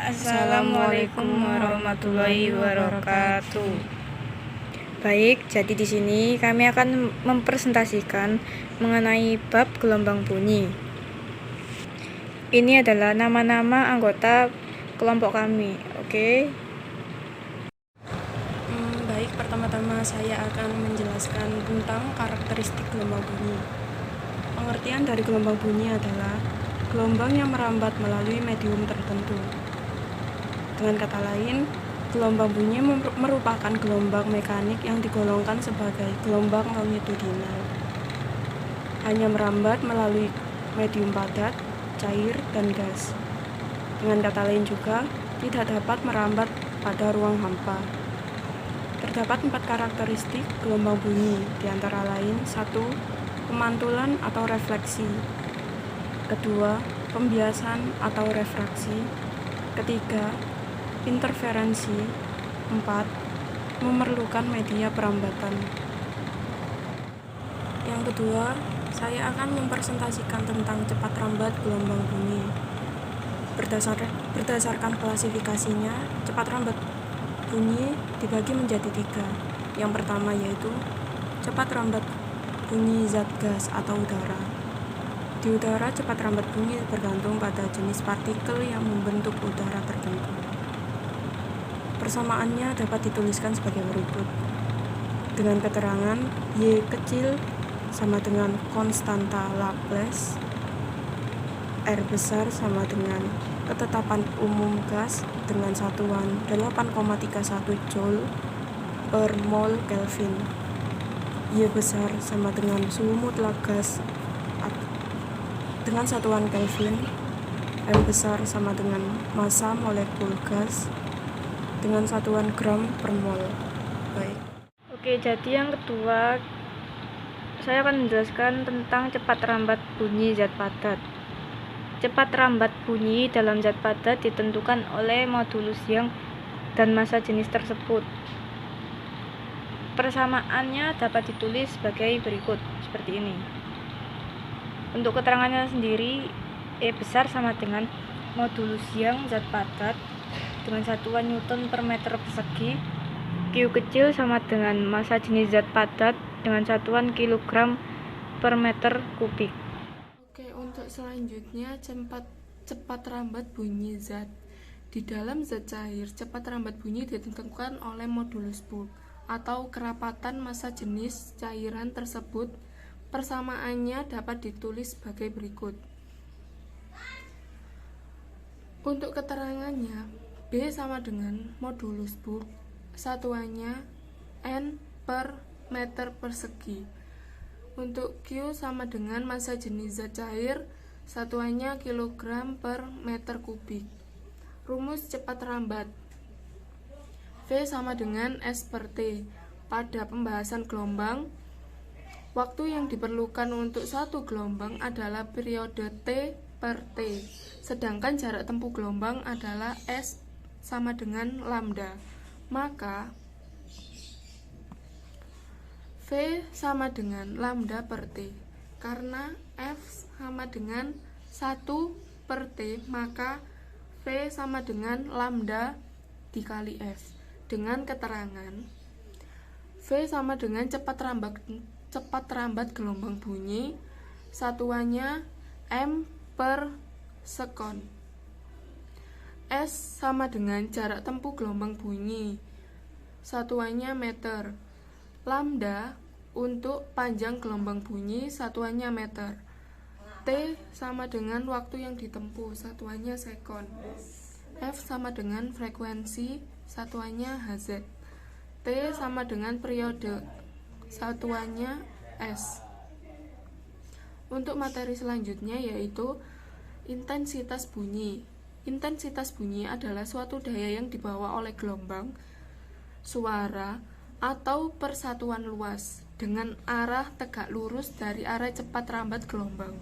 Assalamualaikum warahmatullahi wabarakatuh. Baik, jadi di sini kami akan mempresentasikan mengenai bab gelombang bunyi. Ini adalah nama-nama anggota kelompok kami, oke? Baik, pertama-tama saya akan menjelaskan tentang karakteristik gelombang bunyi. Pengertian dari gelombang bunyi adalah gelombang yang merambat melalui medium tertentu. Dengan kata lain, gelombang bunyi merupakan gelombang mekanik yang digolongkan sebagai gelombang longitudinal. Hanya merambat melalui medium padat, cair, dan gas. Dengan kata lain juga, tidak dapat merambat pada ruang hampa. Terdapat 4 karakteristik gelombang bunyi, di antara lain 1. Pemantulan atau refleksi. 2. Pembiasan atau refraksi. 3. Interferensi. 4. Memerlukan media perambatan. Yang kedua, saya akan mempresentasikan tentang cepat rambat gelombang bunyi. Berdasarkan klasifikasinya, cepat rambat bunyi dibagi menjadi 3. Yang pertama yaitu cepat rambat bunyi zat gas atau udara. Di udara, cepat rambat bunyi bergantung pada jenis partikel yang membentuk udara tertentu. Persamaannya dapat dituliskan sebagai berikut. Dengan keterangan Y kecil sama dengan konstanta Laplace, R besar sama dengan ketetapan umum gas dengan satuan 8,31 Joule per mol Kelvin. Y besar sama dengan suhu mutlak gas dengan satuan Kelvin. M besar sama dengan massa molekul gas dengan satuan gram per mol. Baik. Oke, jadi yang kedua saya akan menjelaskan tentang cepat rambat bunyi zat padat. Cepat rambat bunyi dalam zat padat ditentukan oleh modulus Young dan massa jenis tersebut. Persamaannya dapat ditulis sebagai berikut, seperti ini. Untuk keterangannya sendiri, E besar sama dengan modulus Young zat padat dengan satuan Newton per meter persegi. Q kecil sama dengan massa jenis zat padat dengan satuan kilogram per meter kubik. Oke, untuk selanjutnya cepat rambat bunyi zat. Di dalam zat cair, cepat rambat bunyi ditentukan oleh modulus bulk atau kerapatan massa jenis cairan tersebut. Persamaannya dapat ditulis sebagai berikut. Untuk keterangannya, B sama dengan modulus bulk, satuannya N per meter persegi. Untuk Q sama dengan massa jenis zat cair, satuannya kilogram per meter kubik. Rumus cepat rambat. V sama dengan S per T. Pada pembahasan gelombang, waktu yang diperlukan untuk satu gelombang adalah periode T per T, sedangkan jarak tempuh gelombang adalah S sama dengan lambda. Maka V sama dengan lambda per T. Karena F sama dengan 1 per T, maka V sama dengan lambda dikali F. Dengan keterangan V sama dengan cepat rambat gelombang bunyi, satuannya M per sekon. S sama dengan jarak tempuh gelombang bunyi, satuannya meter. Lambda untuk panjang gelombang bunyi, satuannya meter. T sama dengan waktu yang ditempuh, satuannya sekon. F sama dengan frekuensi, satuannya Hz. T sama dengan periode, satuannya S. Untuk materi selanjutnya yaitu intensitas bunyi. Intensitas bunyi adalah suatu daya yang dibawa oleh gelombang suara atau persatuan luas dengan arah tegak lurus dari arah cepat rambat gelombang.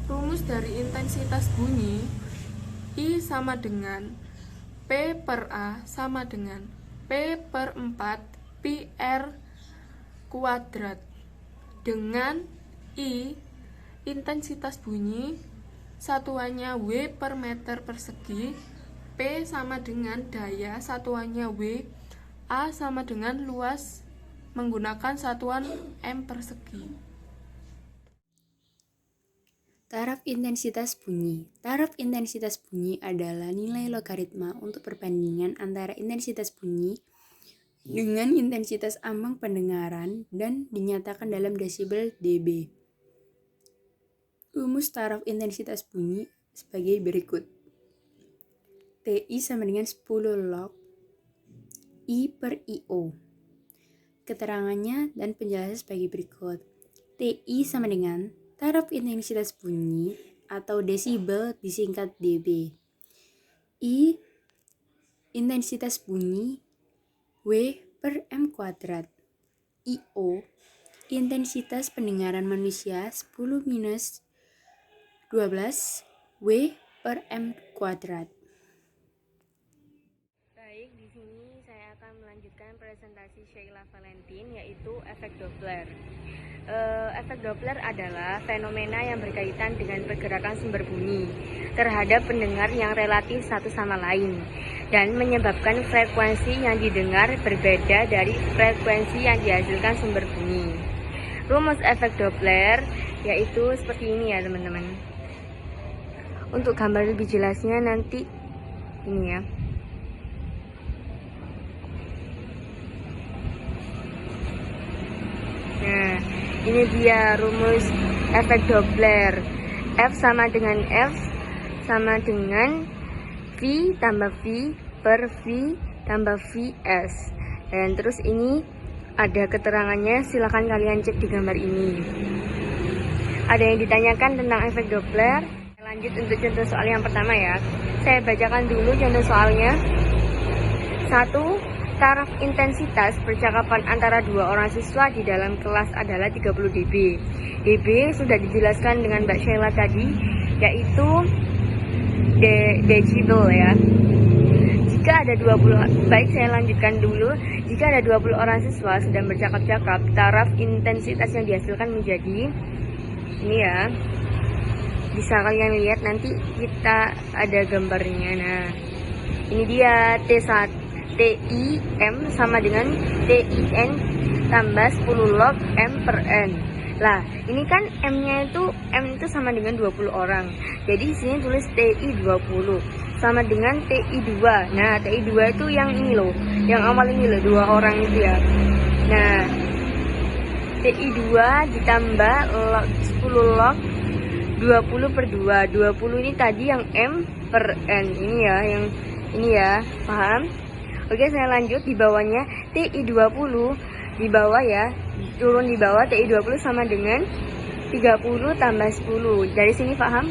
Rumus dari intensitas bunyi, I sama dengan P per A sama dengan P per 4 pi R kuadrat, dengan I intensitas bunyi satuannya W per meter persegi, P sama dengan daya, satuannya W, A sama dengan luas menggunakan satuan M persegi. Taraf intensitas bunyi. Taraf intensitas bunyi adalah nilai logaritma untuk perbandingan antara intensitas bunyi dengan intensitas ambang pendengaran dan dinyatakan dalam desibel dB. Rumus taraf intensitas bunyi sebagai berikut. TI sama dengan 10 log I per IO. Keterangannya dan penjelasan sebagai berikut. TI sama dengan taraf intensitas bunyi atau desibel disingkat dB. I intensitas bunyi, W per M kuadrat. IO intensitas pendengaran manusia 10 minus 12 W per M kuadrat. Baik, di sini saya akan melanjutkan presentasi Sheila Valentin, yaitu efek Doppler. Efek Doppler adalah fenomena yang berkaitan dengan pergerakan sumber bunyi terhadap pendengar yang relatif satu sama lain dan menyebabkan frekuensi yang didengar berbeda dari frekuensi yang dihasilkan sumber bunyi. Rumus efek Doppler yaitu seperti ini ya teman-teman. Untuk gambar lebih jelasnya nanti ini ya. Nah, ini dia rumus efek Doppler. F sama dengan F sama dengan V tambah V per V tambah Vs. Dan terus ini ada keterangannya, silahkan kalian cek di gambar ini. Ada yang ditanyakan tentang efek Doppler. Lanjut untuk contoh soal yang pertama ya. Saya bacakan dulu contoh soalnya. 1. Taraf intensitas percakapan antara dua orang siswa di dalam kelas adalah 30 dB. dB sudah dijelaskan dengan Mbak Sheila tadi, yaitu decibel ya. Jika ada 20, baik saya lanjutkan dulu. Jika ada 20 orang siswa sedang bercakap-cakap, taraf intensitas yang dihasilkan menjadi ini ya. Bisa kalian lihat nanti kita ada gambarnya. Nah, ini dia T1 TIM sama dengan TIN tambah 10 log M per N. Lah, ini kan M itu sama dengan 20 orang. Jadi di sini tulis TI 20 sama dengan TI 2. Nah, TI 2 itu yang ini loh, yang awal ini loh, 2 orang itu ya. Nah, TI 2 ditambah 10 log 20 per 2. 20 ini tadi yang M per N. Ini ya, yang ini ya, paham? Oke, saya lanjut di bawahnya TI 20 di bawah ya, turun di bawah TI 20 sama dengan 30 tambah 10. Dari sini paham?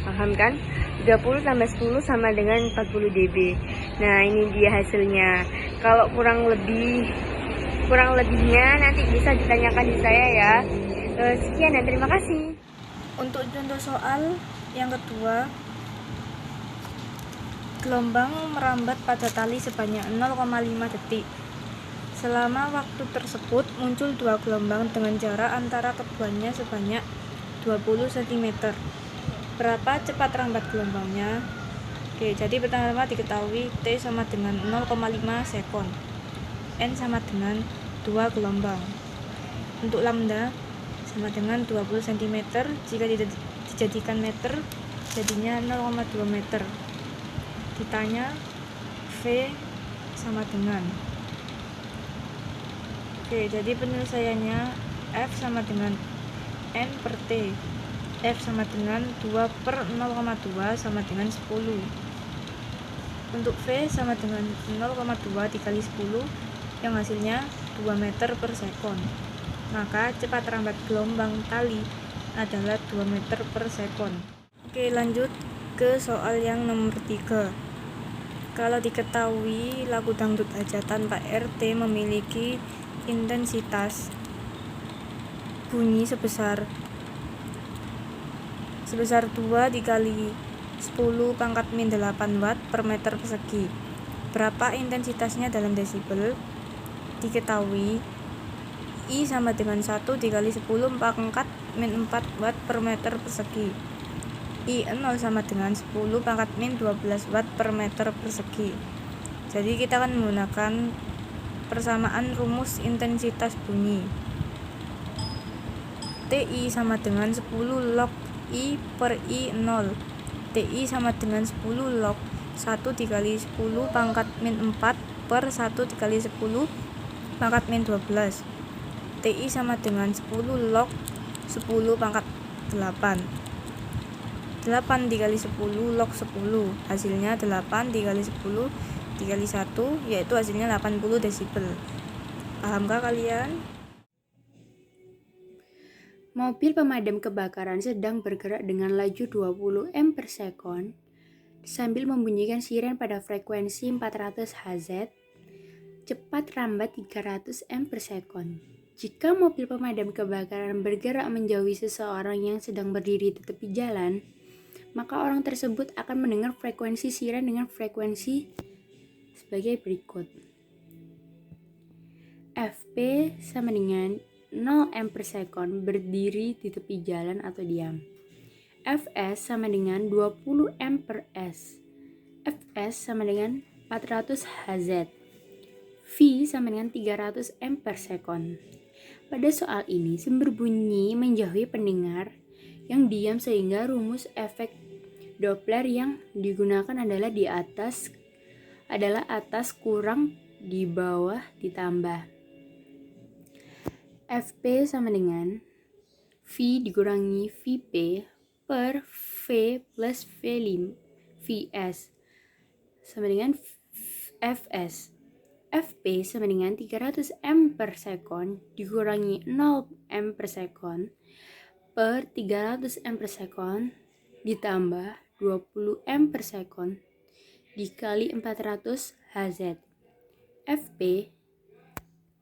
Paham kan? 30 tambah 10 sama dengan 40 dB. Nah, ini dia hasilnya. Kalau kurang lebihnya nanti bisa ditanyakan di saya ya. Sekian dan terima kasih. Untuk contoh soal yang kedua, gelombang merambat pada tali sebanyak 0,5 detik. Selama waktu tersebut muncul 2 gelombang dengan jarak antara keduanya sebanyak 20 cm. Berapa cepat rambat gelombangnya? Oke, jadi pertama diketahui T sama dengan 0,5 sekon. N sama dengan 2 gelombang. Untuk lambda sama dengan 20 cm. Jika dijadikan meter, jadinya 0,2 meter. Ditanya V sama dengan, oke, jadi penyelesaiannya F sama dengan N per T. F sama dengan 2 per 0,2 sama dengan 10. Untuk V sama dengan 0,2 dikali 10 yang hasilnya 2 meter per sekon. Maka cepat rambat gelombang tali adalah 2 meter per sekon. Oke, lanjut ke soal yang nomor 3. Kalau diketahui lagu dangdut hajatan Pak RT memiliki intensitas bunyi sebesar 2 dikali 10 pangkat min 8 watt per meter persegi. Berapa intensitasnya dalam desibel? Diketahui I sama dengan 1 dikali 10 pangkat min 4 watt per meter persegi. I0 sama dengan 10 pangkat min 12 watt per meter persegi. Jadi kita akan menggunakan persamaan rumus intensitas bunyi. TI sama dengan 10 log I per I0. TI sama dengan 10 log 1 dikali 10 pangkat min 4 per 1 dikali 10 pangkat min 12. TI sama dengan 10 log 10 pangkat 8. 8 dikali 10 log 10, hasilnya 8 dikali 10 dikali 1, yaitu hasilnya 80 desibel. Pahamkah kalian? Mobil pemadam kebakaran sedang bergerak dengan laju 20 m per sekon sambil membunyikan siren pada frekuensi 400 Hz, cepat rambat 300 m per sekon. Jika mobil pemadam kebakaran bergerak menjauhi seseorang yang sedang berdiri di tepi jalan, maka orang tersebut akan mendengar frekuensi siren dengan frekuensi sebagai berikut. Fp sama dengan 0 m per sekon berdiri di tepi jalan atau diam. Fs sama dengan 20 m per s. Fs sama dengan 400 Hz. V sama dengan 300 m per sekon. Pada soal ini, sumber bunyi menjauhi pendengar yang diam sehingga rumus efek Doppler yang digunakan adalah atas kurang di bawah ditambah. Fp sama dengan V dikurangi Vp per V plus V5 Vs sama dengan Fs. Fp sama dengan 300 m per sekon dikurangi 0 m per sekon per 300 m per sekon ditambah 20 m per sekon dikali 400 Hz. Fp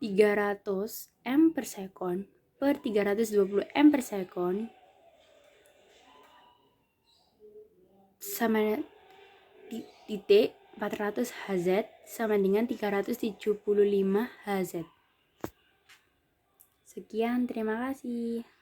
300 m per sekon per 320 m per sekon sama titik 400 Hz sama dengan 375 Hz. Sekian, terima kasih.